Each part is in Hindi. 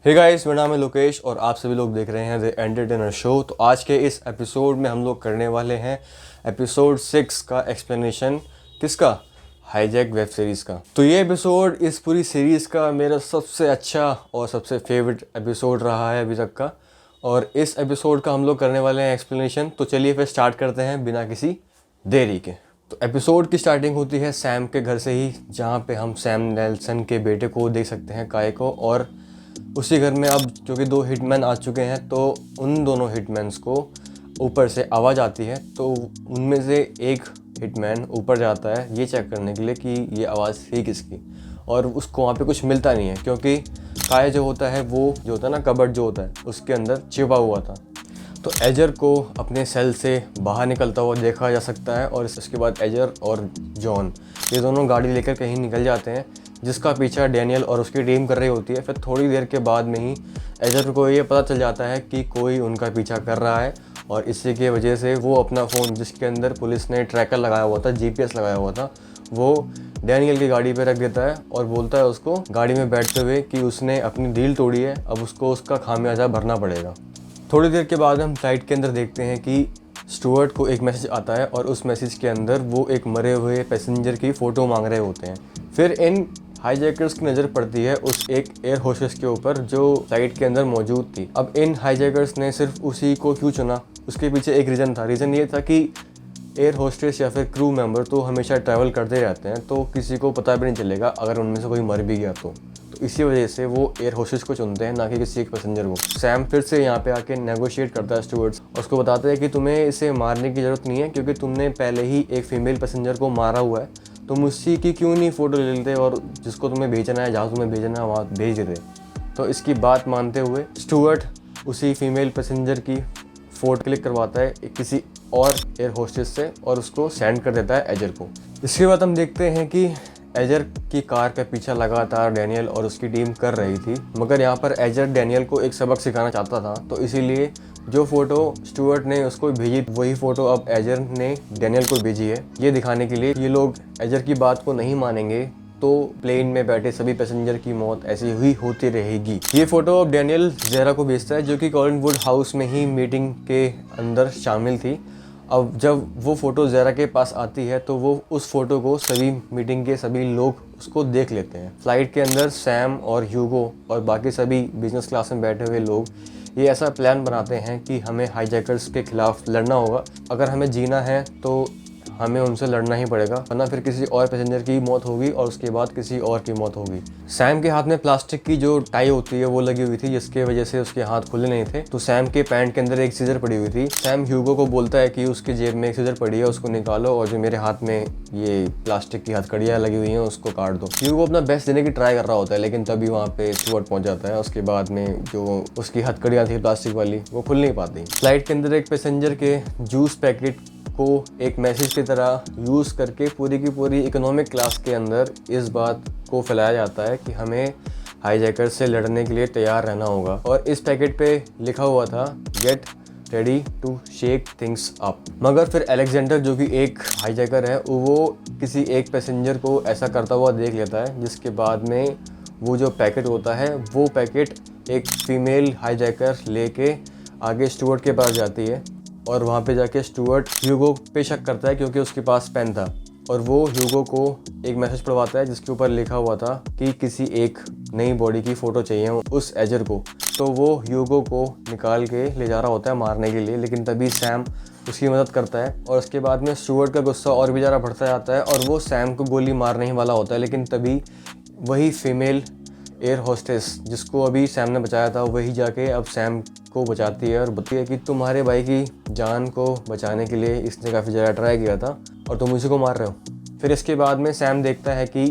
हे गाइस, मेरा नाम है लोकेश और आप सभी लोग देख रहे हैं द एंटरटेनर शो। तो आज के इस एपिसोड में हम लोग करने वाले हैं एपिसोड 6 का एक्सप्लेनेशन। किसका? हाईजैक वेब सीरीज़ का। तो ये एपिसोड इस पूरी सीरीज़ का मेरा सबसे अच्छा और सबसे फेवरेट एपिसोड रहा है अभी तक का, और इस एपिसोड का हम लोग करने वाले हैं एक्सप्लेनेशन। तो चलिए फिर स्टार्ट करते हैं बिना किसी देरी के। तो एपिसोड की स्टार्टिंग होती है सैम के घर से ही, जहाँ पे हम सैम नेल्सन के बेटे को देख सकते हैं, काय को। और उसी घर में अब क्योंकि 2 हिटमैन आ चुके हैं, तो उन दोनों हिटमैन्स को ऊपर से आवाज़ आती है। तो उनमें से एक हिटमैन ऊपर जाता है ये चेक करने के लिए कि ये आवाज़ थी किसकी, और उसको वहाँ पे कुछ मिलता नहीं है, क्योंकि काय जो होता है वो जो होता है ना, कबर्ड जो होता है उसके अंदर छिपा हुआ था। तो एजर को अपने सेल से बाहर निकलता हुआ देखा जा सकता है, और इसके बाद एजर और जॉन ये दोनों गाड़ी लेकर कहीं निकल जाते हैं, जिसका पीछा डैनियल और उसकी टीम कर रही होती है। फिर थोड़ी देर के बाद में ही एजर को ये पता चल जाता है कि कोई उनका पीछा कर रहा है, और इसी की वजह से वो अपना फ़ोन, जिसके अंदर पुलिस ने ट्रैकर लगाया हुआ था, GPS लगाया हुआ था, वो डैनियल की गाड़ी पे रख देता है और बोलता है उसको गाड़ी में बैठते हुए कि उसने अपनी डील तोड़ी है, अब उसको उसका खामियाजा भरना पड़ेगा। थोड़ी देर के बाद हम फ्लाइट के अंदर देखते हैं कि स्टुअर्ट को एक मैसेज आता है, और उस मैसेज के अंदर वो एक मरे हुए पैसेंजर की फ़ोटो मांग रहे होते हैं। फिर इन हाईजैकर्स की नज़र पड़ती है उस एक एयर होस्टेस के ऊपर जो फ्लाइट के अंदर मौजूद थी। अब इन हाईजैकर्स ने सिर्फ उसी को क्यों चुना, उसके पीछे एक रीज़न था। रीज़न ये था कि एयर होस्टेस या फिर क्रू मेंबर तो हमेशा ट्रैवल करते रहते हैं, तो किसी को पता भी नहीं चलेगा अगर उनमें से कोई मर भी गया तो इसी वजह से वो एयर होस्टेस को चुनते हैं, ना कि किसी एक पैसेंजर को। सैम फिर से यहाँ पे आके नेगोशिएट करता है स्टुअर्ट, और उसको बताता है कि तुम्हें इसे मारने की ज़रूरत नहीं है, क्योंकि तुमने पहले ही एक फीमेल पैसेंजर को मारा हुआ है। तुम उसी की क्यों नहीं फ़ोटो ले लेते और जिसको तुम्हें भेजना है, जहाँ तुम्हें भेजना है वहाँ भेज देते। तो इसकी बात मानते हुए स्टुअर्ट उसी फीमेल पैसेंजर की फ़ोटो क्लिक करवाता है किसी और एयर होस्टेस से, और उसको सेंड कर देता है एजर को। इसके बाद हम देखते हैं कि एजर की कार का पीछा लगातार डैनियल और उसकी टीम कर रही थी, मगर यहाँ पर एजर डैनियल को एक सबक सिखाना चाहता था। तो इसीलिए जो फ़ोटो स्टुअर्ट ने उसको भेजी, वही फ़ोटो अब एजर ने डैनियल को भेजी है, ये दिखाने के लिए ये लोग एजर की बात को नहीं मानेंगे तो प्लेन में बैठे सभी पैसेंजर की मौत ऐसी ही होती रहेगी। ये फ़ोटो अब डैनियल ज़ेरा को भेजता है, जो कि कॉलिनवुड हाउस में ही मीटिंग के अंदर शामिल थी। अब जब वो फ़ोटो ज़ेरा के पास आती है तो वो उस फ़ोटो को सभी मीटिंग के सभी लोग उसको देख लेते हैं। फ़्लाइट के अंदर सैम और ह्यूगो और बाकी सभी बिजनेस क्लास में बैठे हुए लोग ये ऐसा प्लान बनाते हैं कि हमें हाईजैकर्स के खिलाफ लड़ना होगा। अगर हमें जीना है तो हमें उनसे लड़ना ही पड़ेगा, वरना फिर किसी और पैसेंजर की मौत होगी और उसके बाद किसी और की मौत होगी। सैम के हाथ में प्लास्टिक की जो टाई होती है वो लगी हुई थी, जिसके वजह से उसके हाथ खुले नहीं थे। तो सैम के पैंट के अंदर एक सीजर पड़ी हुई थी। सैम ह्यूगो को बोलता है कि उसकी जेब में एक सीजर पड़ी है, उसको निकालो, और जो मेरे हाथ में ये प्लास्टिक की हथकड़ियाँ लगी हुई हैं उसको काट दो। ह्यूगो अपना बेस्ट देने की ट्राई कर रहा होता है, लेकिन तभी वहाँ पे स्टुअर्ट पहुँच जाता है। उसके बाद में जो उसकी हथकड़ियाँ थी प्लास्टिक वाली वो खुल नहीं पाती। फ्लाइट के अंदर एक पैसेंजर के जूस पैकेट को एक मैसेज की तरह यूज़ करके पूरी की पूरी इकोनॉमिक क्लास के अंदर इस बात को फैलाया जाता है कि हमें हाईजैकर से लड़ने के लिए तैयार रहना होगा। और इस पैकेट पे लिखा हुआ था get ready to shake things up. मगर फिर अलेक्जेंडर, जो कि एक हाईजैकर है, वो किसी एक पैसेंजर को ऐसा करता हुआ देख लेता है, जिसके बाद में वो जो पैकेट होता है वो पैकेट एक फीमेल हाईजैकर लेके आगे स्टुअर्ट के पास जाती है, और वहाँ पे जाके स्टुअर्ट ह्यूगो पे शक करता है क्योंकि उसके पास पेन था, और वो ह्यूगो को एक मैसेज पढ़वाता है जिसके ऊपर लिखा हुआ था कि किसी एक नई बॉडी की फ़ोटो चाहिए उस एजर को। तो वो ह्यूगो को निकाल के ले जा रहा होता है मारने के लिए, लेकिन तभी सैम उसकी मदद करता है। और उसके बाद में स्टुअर्ट का गुस्सा और भी ज़्यादा बढ़ता जाता है और वो सैम को गोली मारने ही वाला होता है, लेकिन तभी वही फीमेल एयर होस्टेस जिसको अभी सैम ने बचाया था वही जाके अब सैम को बचाती है और बताती है कि तुम्हारे भाई की जान को बचाने के लिए इसने काफ़ी ज़्यादा ट्राई किया था और तुम उसी को मार रहे हो। फिर इसके बाद में सैम देखता है कि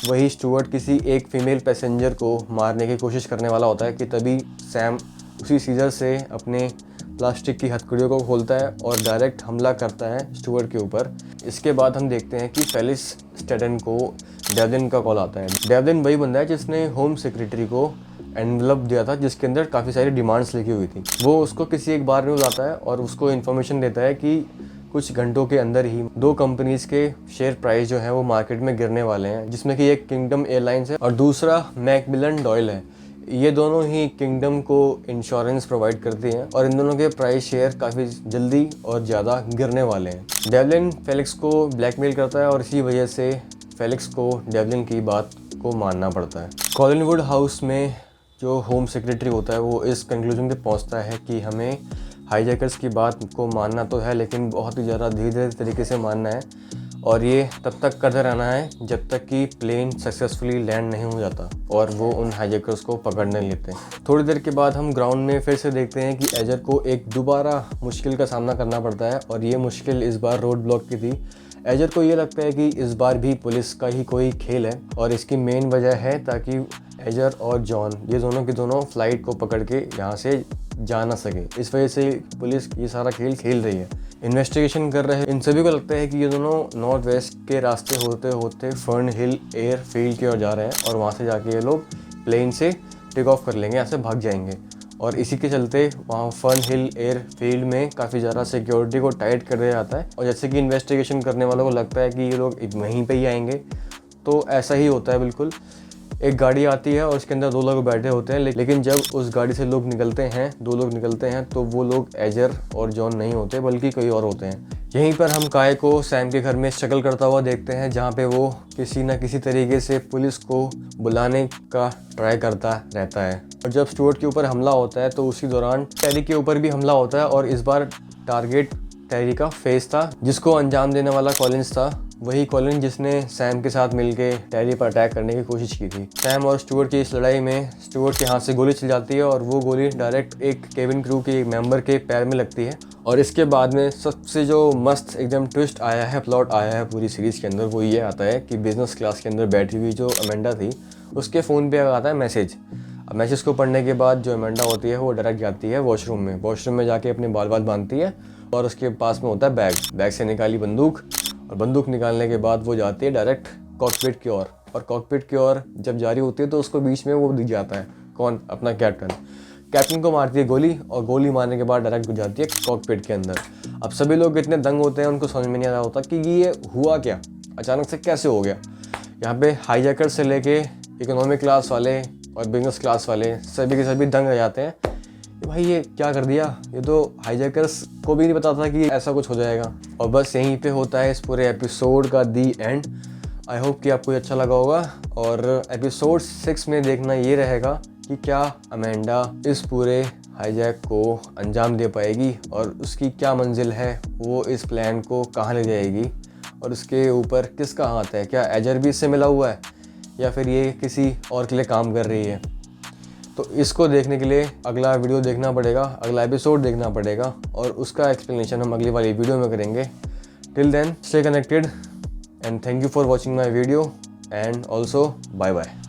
वही स्टुअर्ट किसी एक फीमेल पैसेंजर को मारने की कोशिश करने वाला होता है कि तभी सैम उसी सीजर से अपने प्लास्टिक की हथकड़ियों को खोलता है और डायरेक्ट हमला करता है स्टुअर्ट के ऊपर। इसके बाद हम देखते हैं कि फेलिस स्टेडन को डेवलिन का कॉल आता है। डेवलिन वही बंदा है जिसने होम सेक्रेटरी को एनवलप दिया था जिसके अंदर काफ़ी सारी डिमांड्स लिखी हुई थी। वो उसको किसी एक बार में बुलाता है और उसको इन्फॉर्मेशन देता है कि कुछ घंटों के अंदर ही 2 कंपनीज़ के शेयर प्राइस जो है वो मार्केट में गिरने वाले हैं, जिसमें कि एक किंगडम एयरलाइंस है और दूसरा मैकमिलन डॉयल है। ये दोनों ही किंगडम को इंश्योरेंस प्रोवाइड करती हैं और इन दोनों के प्राइस शेयर काफ़ी जल्दी और ज़्यादा गिरने वाले हैं। डेवलिन फेलिक्स को ब्लैकमेल करता है और इसी वजह से फेलिक्स को डेवलिन की बात को मानना पड़ता है। कॉलिनवुड हाउस में जो होम सेक्रेटरी होता है वो इस कंक्लूजन पे पहुंचता है कि हमें हाईजैकर्स की बात को मानना तो है, लेकिन बहुत ही ज़्यादा धीरे धीरे तरीके से मानना है और ये तब तक करते रहना है जब तक कि प्लेन सक्सेसफुली लैंड नहीं हो जाता और वो उन हाईजैकर्स को पकड़ने लेते हैं। थोड़ी देर के बाद हम ग्राउंड में फिर से देखते हैं कि एजर को एक दोबारा मुश्किल का सामना करना पड़ता है और ये मुश्किल इस बार रोड ब्लॉक की थी। एजर को ये लगता है कि इस बार भी पुलिस का ही कोई खेल है और इसकी मेन वजह है ताकि एजर और जॉन ये दोनों के दोनों फ्लाइट को पकड़ के यहाँ से जा ना सके। इस वजह से पुलिस ये सारा खेल खेल रही है, इन्वेस्टिगेशन कर रहे हैं। इन सभी को लगता है कि ये दोनों नॉर्थ वेस्ट के रास्ते होते होते फर्न हिल एयर फील्ड की ओर जा रहे हैं और वहाँ से जाके ये लोग प्लेन से टेक ऑफ कर लेंगे, यहाँ से भाग जाएंगे। और इसी के चलते वहाँ फर्न हिल एयर फील्ड में काफ़ी ज़्यादा सिक्योरिटी को टाइट कर दिया जाता है और जैसे कि इन्वेस्टिगेशन करने वालों को लगता है कि ये लोग वहीं पे ही आएंगे, तो ऐसा ही होता है बिल्कुल। एक गाड़ी आती है और उसके अंदर 2 लोग बैठे होते हैं, लेकिन जब उस गाड़ी से लोग निकलते हैं, 2 लोग निकलते हैं, तो वो लोग एजर और जॉन नहीं होते बल्कि कोई और होते हैं। यहीं पर हम काय को सैम के घर में स्ट्रगल करता हुआ देखते हैं, जहाँ पे वो किसी न किसी तरीके से पुलिस को बुलाने का ट्राई करता रहता है। और जब स्टुअर्ट के ऊपर हमला होता है तो उसी दौरान टेरी के ऊपर भी हमला होता है और इस बार टारगेट टेरी का फेस था, जिसको अंजाम देने वाला कॉलिंस था। वही कॉलिन जिसने सैम के साथ मिलके टेरी पर अटैक करने की कोशिश की थी। सैम और स्टुअर्ट की इस लड़ाई में स्टुअर्ट के हाथ से गोली चल जाती है और वो गोली डायरेक्ट एक केबिन क्रू के एक मेंबर के पैर में लगती है। और इसके बाद में सबसे जो मस्त एकदम ट्विस्ट आया है, प्लॉट आया है पूरी सीरीज़ के अंदर, वो ये आता है कि बिजनेस क्लास के अंदर बैठी हुई जो अमेंडा थी उसके फ़ोन पे आता है मैसेज। अब मैसेज को पढ़ने के बाद जो अमेंडा होती है वो डायरेक्ट जाती है वॉशरूम में जाके अपने बाल बांधती है और उसके पास में होता है बैग से निकाली बंदूक और बंदूक निकालने के बाद वो जाती है डायरेक्ट कॉकपिट की ओर। और कॉकपिट की ओर जब जा रही होती है तो उसको बीच में वो दिख जाता है, कौन? अपना कैप्टन को मारती है गोली और गोली मारने के बाद डायरेक्ट जाती है कॉकपिट के अंदर। अब सभी लोग इतने दंग होते हैं, उनको समझ में नहीं आ रहा होता कि ये हुआ क्या, अचानक से कैसे हो गया। यहाँ पे हाईजैकर से लेके इकोनॉमिक क्लास वाले और बिजनेस क्लास वाले सभी के सभी दंग रह जाते हैं कि भाई ये क्या कर दिया, ये तो हाईजैकर्स को भी नहीं पता था कि ऐसा कुछ हो जाएगा। और बस यहीं पे होता है इस पूरे एपिसोड का दी एंड। आई होप कि आपको अच्छा लगा होगा और एपिसोड 6 में देखना ये रहेगा कि क्या अमेंडा इस पूरे हाईजैक को अंजाम दे पाएगी और उसकी क्या मंजिल है, वो इस प्लान को कहाँ ले जाएगी और उसके ऊपर किसका हाथ है। क्या एजर भी इससे मिला हुआ है या फिर ये किसी और के लिए काम कर रही है। तो इसको देखने के लिए अगला वीडियो देखना पड़ेगा, अगला एपिसोड देखना पड़ेगा और उसका एक्सप्लेनेशन हम अगली वाली वीडियो में करेंगे। Till then stay connected and thank you for watching my video and also bye bye.